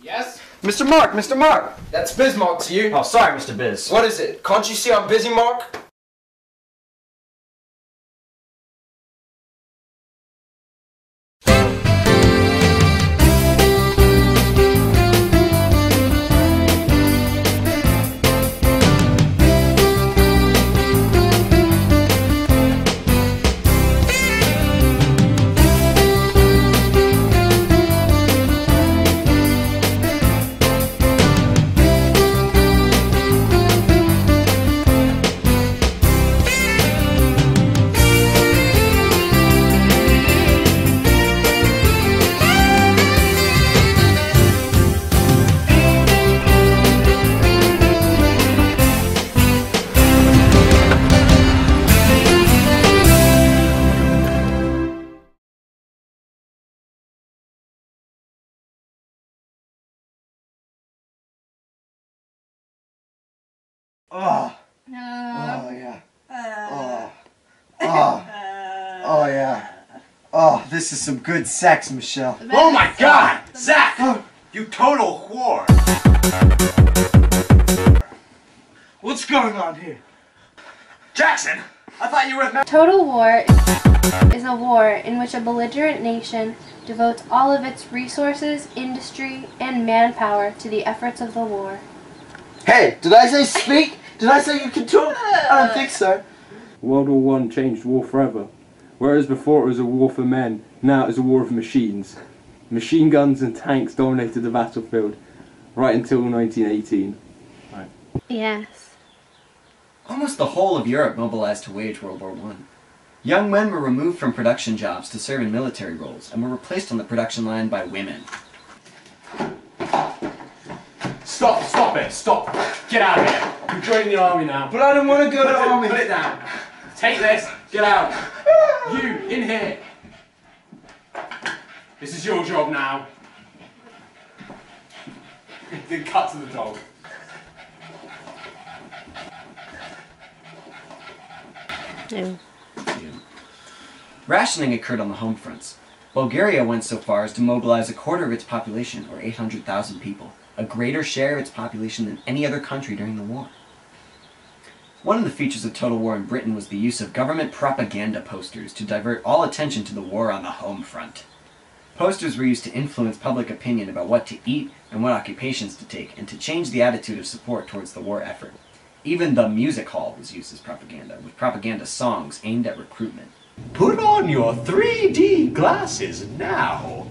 Yes? Mr. Mark, Mr. Mark! That's Bismarck to you. Oh, sorry, Mr. Biz. What is it? Can't you see I'm busy, Mark? Oh. Oh, yeah. Oh, yeah. Oh, this is some good sex, Michelle. Oh my God! Zach! You total whore! What's going on here? Jackson! I thought you were... Total war is a war in which a belligerent nation devotes all of its resources, industry, and manpower to the efforts of the war. Hey, did I say speak? Did I say you can talk? I don't think so. World War I changed war forever. Whereas before it was a war for men, now it is a war of machines. Machine guns and tanks dominated the battlefield, right until 1918. Right. Yes. Almost the whole of Europe mobilized to wage World War I. Young men were removed from production jobs to serve in military roles and were replaced on the production line by women. Stop, stop it, stop. Get out of here. You're joining the army now. But I don't want to go to the army. Put it down. Take this, get out. You, in here. This is your job now. Then cut to the dog. No. Rationing occurred on the home fronts. Bulgaria went so far as to mobilize a quarter of its population, or 800,000 people, a greater share of its population than any other country during the war. One of the features of total war in Britain was the use of government propaganda posters to divert all attention to the war on the home front. Posters were used to influence public opinion about what to eat and what occupations to take, and to change the attitude of support towards the war effort. Even the music hall was used as propaganda, with propaganda songs aimed at recruitment. Put on your 3D glasses now.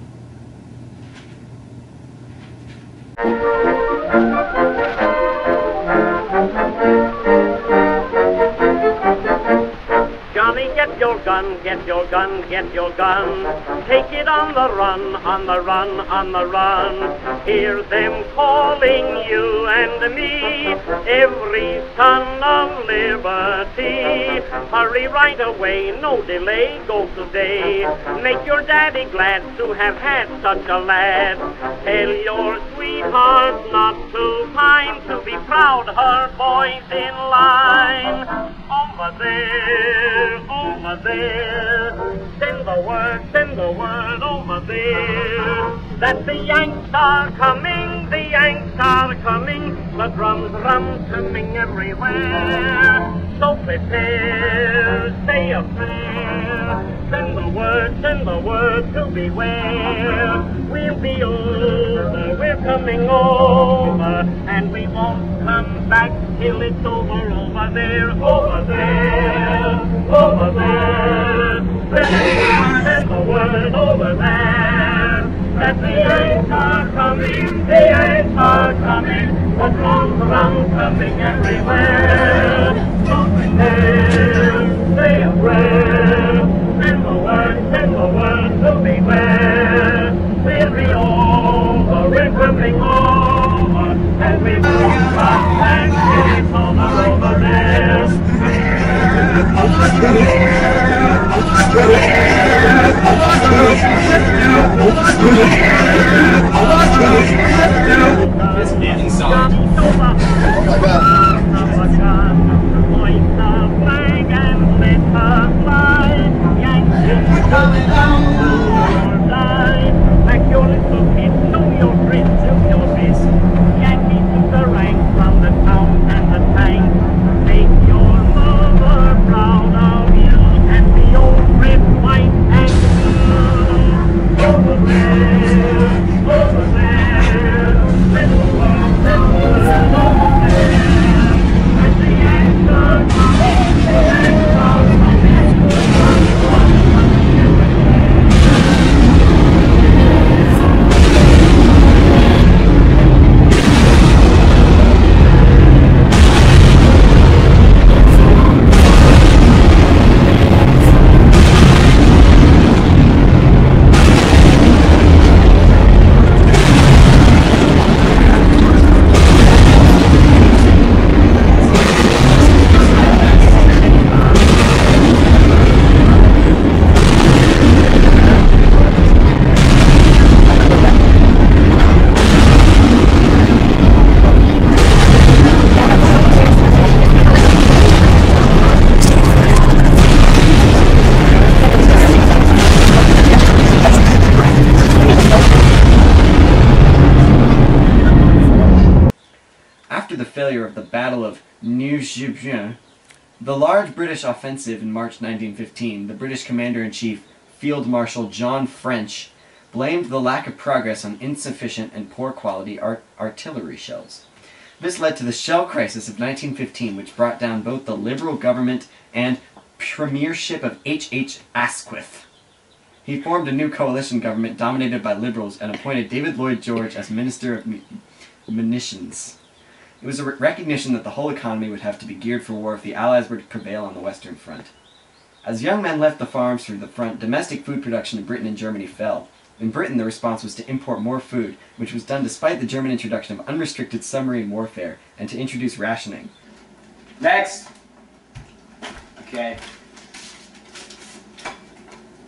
Johnny, get your gun, get your gun, get your gun. Take it on the run, on the run, on the run. Hear them calling you and me, every son of liberty. Hurry right away, no delay, go today. Make your daddy glad to have had such a lad. Tell your sweetheart not to pine, to be proud her boy's in line. Over there, send the word over there, that the Yanks are coming, the Yanks are coming, the drums coming everywhere. So prepare, say a prayer, send the word to beware. We'll be over, we're coming over, and we won't come back till it's over there, over there, over there. Send the word over there, that the Yanks are coming, the Yanks are coming, the drums coming everywhere. So prepare, say a prayer, send the word to beware. We'll be over, we're coming over, and we won't come back till it's over there. Let's get inside. After the failure of the Battle of Neuve-Chapelle, the large British offensive in March 1915, the British Commander-in-Chief, Field Marshal John French, blamed the lack of progress on insufficient and poor quality artillery shells. This led to the shell crisis of 1915, which brought down both the Liberal government and premiership of H.H. Asquith. He formed a new coalition government dominated by Liberals and appointed David Lloyd George as Minister of Munitions. It was a recognition that the whole economy would have to be geared for war if the Allies were to prevail on the Western Front. As young men left the farms for the front, domestic food production in Britain and Germany fell. In Britain, the response was to import more food, which was done despite the German introduction of unrestricted submarine warfare, and to introduce rationing. Next. Okay.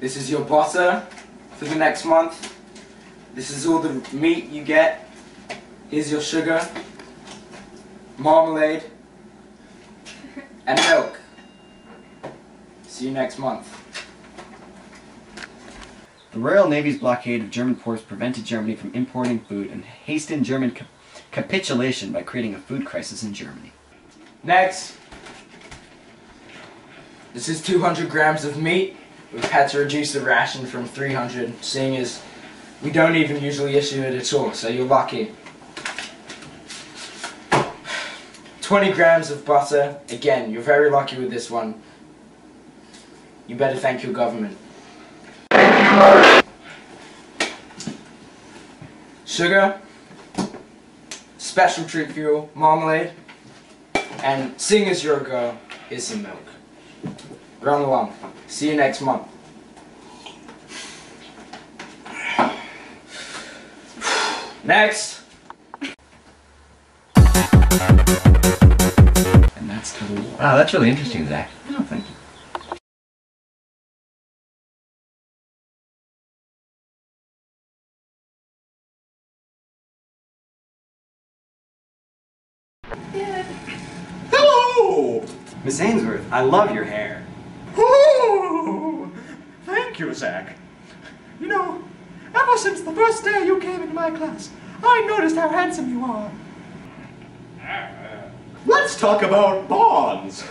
This is your butter for the next month. This is all the meat you get. Here's your sugar, marmalade, and milk. See you next month. The Royal Navy's blockade of German ports prevented Germany from importing food and hastened German capitulation by creating a food crisis in Germany. Next. This is 200 grams of meat. We've had to reduce the ration from 300, seeing as we don't even usually issue it at all, so you're lucky. 20 grams of butter. Again, you're very lucky with this one. You better thank your government. Sugar, special treat fuel, marmalade, and seeing as you're a girl, here's some milk. Run along. See you next month. Next! And that's totally... Wow, that's really interesting, Zach. Oh, thank you. Hello! Miss Ainsworth, I love your hair. Oh, thank you, Zach. You know, ever since the first day you came into my class, I noticed how handsome you are. Let's talk about bonds.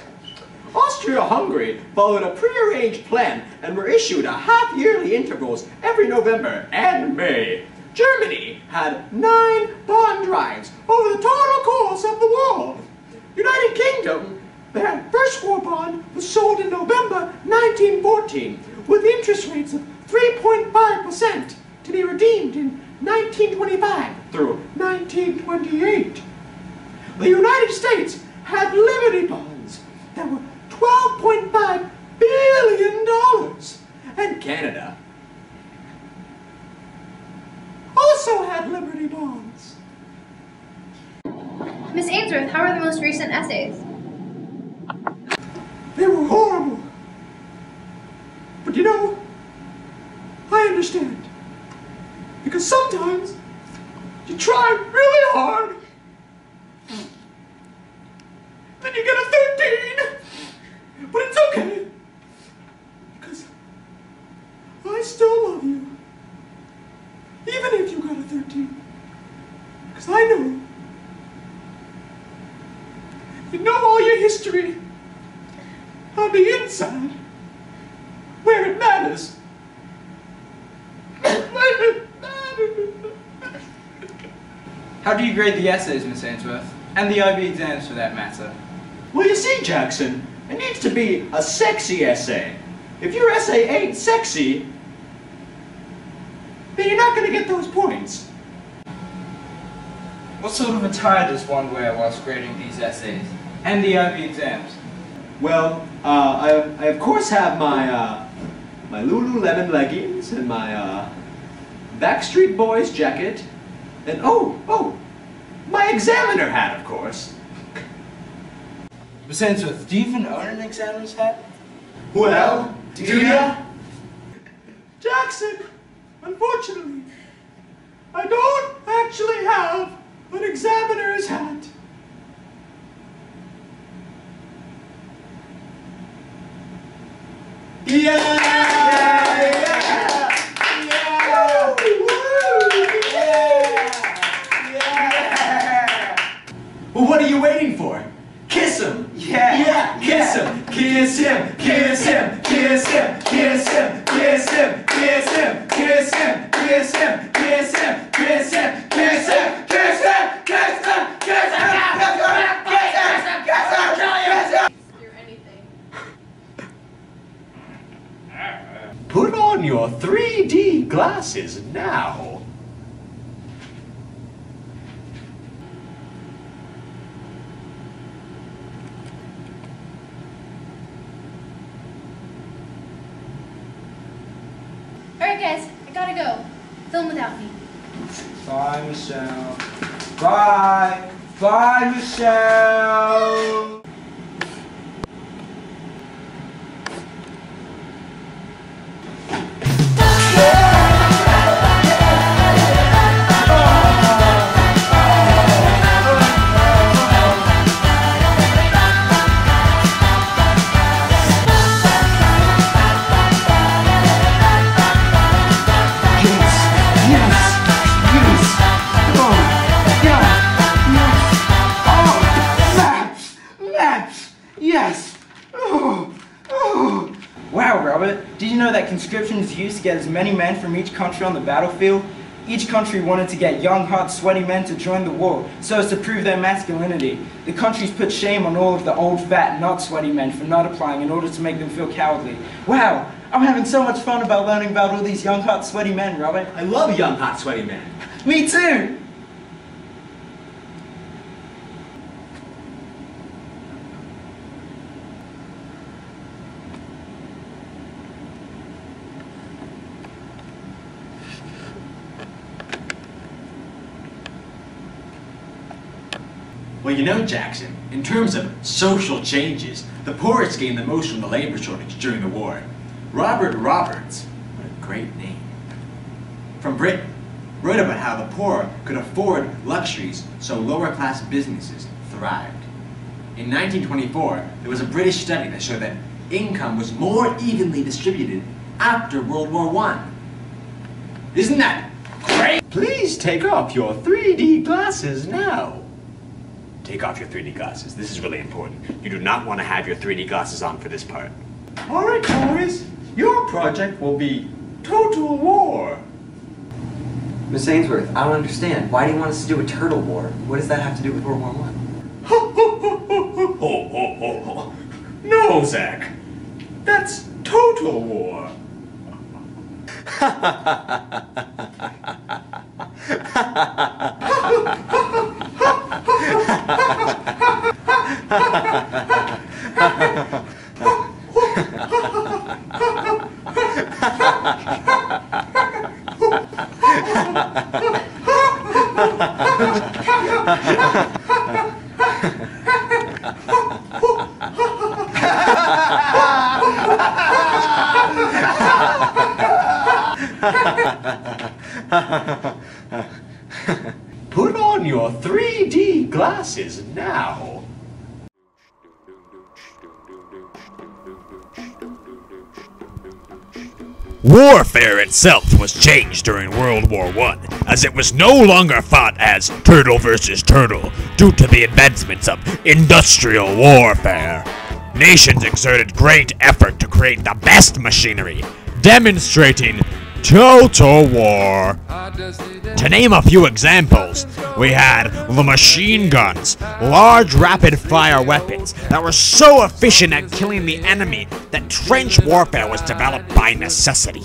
Austria-Hungary followed a prearranged plan and were issued a half-yearly intervals every November and May. Germany had 9 bond drives over the total course of the war. United Kingdom, their first war bond was sold in November 1914 with interest rates of 3.5% to be redeemed in 1925 through 1928. The United States had Liberty bonds that were $12.5 billion, and Canada also had Liberty bonds. Miss Ainsworth, how are the most recent essays? They were horrible. But you know, I understand. Because sometimes you try really hard, then you get a 13. But it's okay. Because I still love you. Even if you got a 13. Because I know you know all your history on the inside, where it matters. How do you grade the essays, Miss Ainsworth? And the IB exams, for that matter? Well, you see, Jackson, it needs to be a sexy essay. If your essay ain't sexy, then you're not going to get those points. What sort of attire does one wear whilst grading these essays? And the IB exams? Well, I of course have my my Lululemon leggings and my Backstreet Boys jacket, and oh, my examiner hat, of course. Miss Ainsworth, do you even own an examiner's hat? Well, do ya? Jackson, unfortunately, I don't actually have an examiner's hat. Well, what are you waiting for? Kiss him! Yeah! Kiss him! Kiss him! Kiss him! Kiss him! Kiss him! Kiss him! Kiss him! Kiss him! Kiss him! Kiss him! Kiss him! Kiss him! Kiss him! Kiss him! Kiss him! Through anything. Put on your 3D glasses now. Alright guys, I gotta go. Film without me. Bye, Michelle. Bye. Bye, Michelle. Yes! Oh, oh. Wow, Robert, did you know that conscription is used to get as many men from each country on the battlefield? Each country wanted to get young, hot, sweaty men to join the war, so as to prove their masculinity. The countries put shame on all of the old, fat, not sweaty men for not applying in order to make them feel cowardly. Wow, I'm having so much fun about learning about all these young, hot, sweaty men, Robert. I love young, hot, sweaty men. Me too! Well, you know, Jackson, in terms of social changes, the poorest gained the most from the labor shortage during the war. Robert Roberts, what a great name, from Britain, wrote about how the poor could afford luxuries, so lower class businesses thrived. In 1924, there was a British study that showed that income was more evenly distributed after World War I. Isn't that great? Please take off your 3D glasses now. Take off your 3D glasses. This is really important. You do not want to have your 3D glasses on for this part. All right, boys. Your project will be Total War. Miss Ainsworth, I don't understand. Why do you want us to do a turtle war? What does that have to do with World War I? No, Zach. That's Total War. Put on your 3D glasses now. Warfare itself was changed during World War I, as it was no longer fought as turtle versus turtle due to the advancements of industrial warfare. Nations exerted great effort to create the best machinery, demonstrating total war. To name a few examples, we had the machine guns, large rapid-fire weapons that were so efficient at killing the enemy that trench warfare was developed by necessity.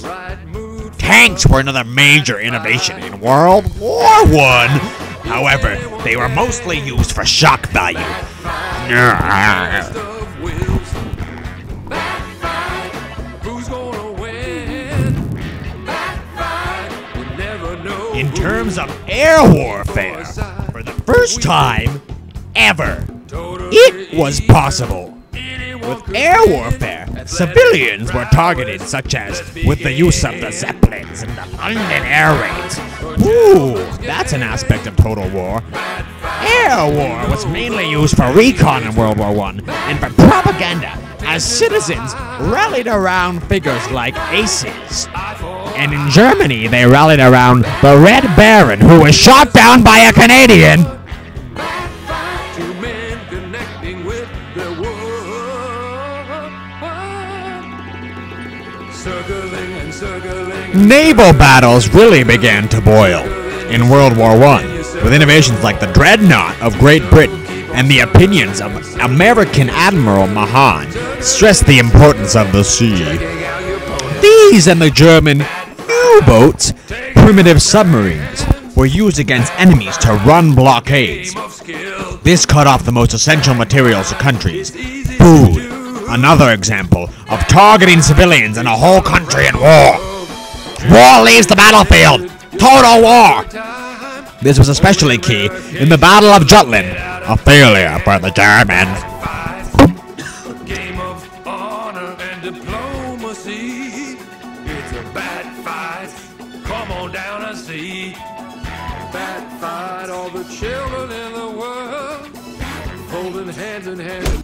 Tanks were another major innovation in World War I. However, they were mostly used for shock value. In terms of air warfare, for the first time ever, it was possible. With air warfare, civilians were targeted, such as with the use of the Zeppelins and the London air raids. Ooh, that's an aspect of total war. Air war was mainly used for recon in World War I and for propaganda, as citizens rallied around figures like aces. And in Germany, they rallied around the Red Baron, who was shot down by a Canadian. Naval battles really began to boil in World War I, with innovations like the dreadnought of Great Britain, and the opinions of American Admiral Mahan stressed the importance of the sea. These and the German U-boats, primitive submarines, were used against enemies to run blockades. This cut off the most essential materials to countries. Food, another example of targeting civilians in a whole country in war. War leaves the battlefield. Total war. This was especially key in the Battle of Jutland, a failure for the Germans. Game of honor and diplomacy. It's a bad fight. Come on down and see. Bad fight. All the children in the world holding hands in hand.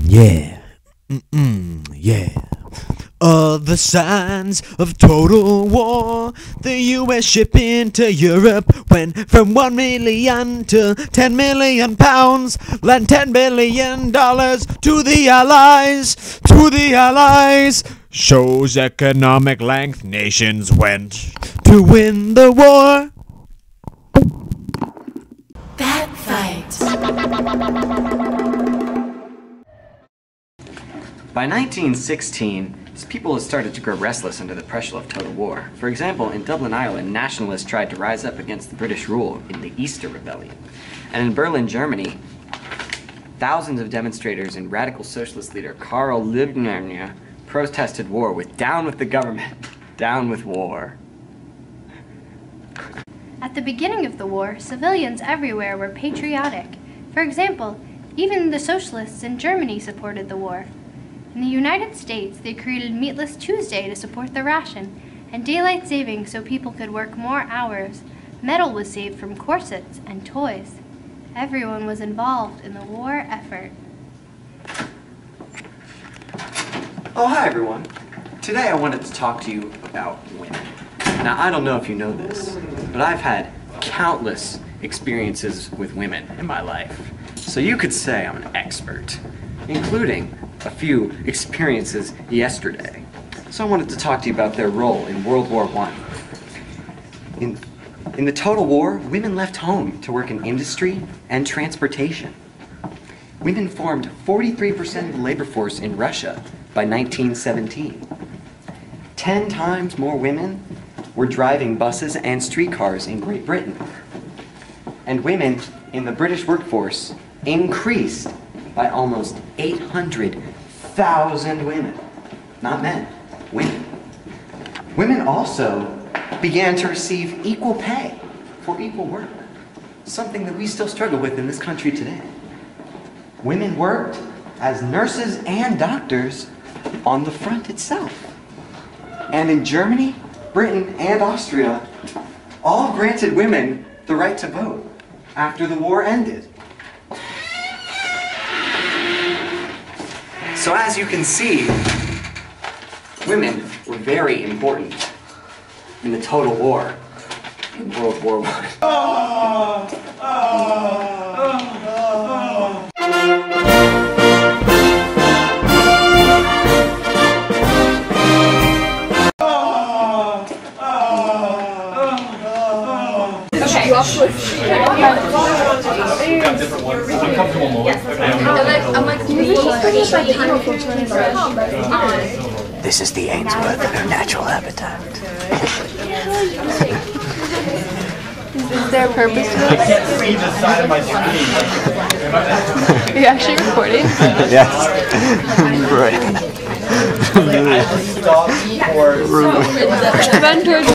Yeah. Yeah. The signs of total war. The US shipping to Europe went from 1 million to 10 million pounds. Lent $10 billion to the Allies. To the Allies. Shows economic length nations went to win the war. That fight. By 1916, people had started to grow restless under the pressure of total war. For example, in Dublin, Ireland, nationalists tried to rise up against the British rule in the Easter Rebellion. And in Berlin, Germany, thousands of demonstrators and radical socialist leader Karl Liebknecht protested war with "Down with the government, down with war." At the beginning of the war, civilians everywhere were patriotic. For example, even the socialists in Germany supported the war. In the United States, they created Meatless Tuesday to support the ration, and daylight saving so people could work more hours. Metal was saved from corsets and toys. Everyone was involved in the war effort. Oh, hi everyone. Today I wanted to talk to you about women. Now, I don't know if you know this, but I've had countless experiences with women in my life. So you could say I'm an expert, including a few experiences yesterday. So I wanted to talk to you about their role in World War I. In the total war, women left home to work in industry and transportation. Women formed 43% of the labor force in Russia by 1917. 10 times more women were driving buses and streetcars in Great Britain. And women in the British workforce increased by almost 800,000 women. Not men, women. Women also began to receive equal pay for equal work, something that we still struggle with in this country today. Women worked as nurses and doctors on the front itself. And in Germany, Britain, and Austria, all granted women the right to vote after the war ended. So as you can see, women were very important in the total war in World War I. This is the Ainsworth in her natural habitat. Is there a purpose to this? I can't see the side of my screen. Are you actually recording? Yes. Right. Bend towards